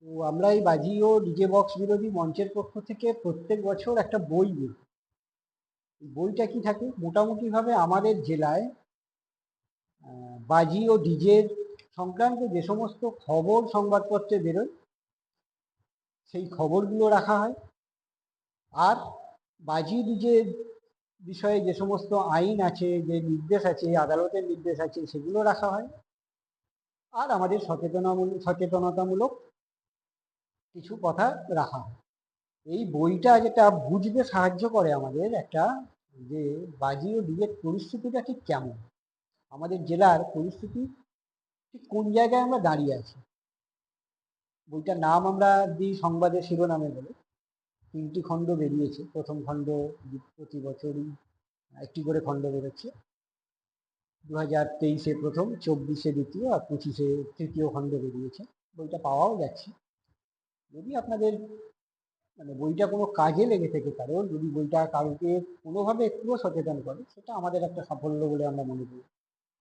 তো আমরা এই বাজি ও ডিজে বক্স বিরোধী মঞ্চের পক্ষ থেকে প্রত্যেক বছর একটা বই দিই। এই বইটা কি থাকে, মোটামুটি ভাবে আমাদের জেলায় বাজি ও ডিজের সংক্রান্ত যে সমস্ত খবর সংবাদপত্রে বেরোয় সেই খবরগুলো রাখা হয়। আর বাজি ডিজের বিষয়ে যে সমস্ত আইন আছে, যে নির্দেশ আছে, আদালতের নির্দেশ আছে, সেগুলো রাখা হয়। আর আমাদের সচেতনতামূলক কিছু কথা রাখা হয়। এই বইটা যেটা বুঝতে সাহায্য করে আমাদের একটা, যে বাজি ও ডিজের পরিস্থিতিটা ঠিক কেমন, আমাদের জেলার পরিস্থিতি ঠিক কোন জায়গায় আমরা দাঁড়িয়ে আছি। বইটার নাম আমরা দিই সংবাদের শিরোনামে বলে। 3টি খণ্ড বেরিয়েছে। প্রথম খণ্ড প্রতি বছরই একটি করে খণ্ড বেরোচ্ছে। 2023-এ প্রথম, 24-এ দ্বিতীয়, আর 25-এ তৃতীয় খণ্ড বেরিয়েছে। বইটা পাওয়াও যাচ্ছে। যদি আপনাদের মানে বইটা কোনো কাজে লেগে থেকে, কারণ যদি বইটা কাউকে কোনোভাবে একটুও সচেতন করে, সেটা আমাদের একটা সাফল্য বলে আমরা মনে করি।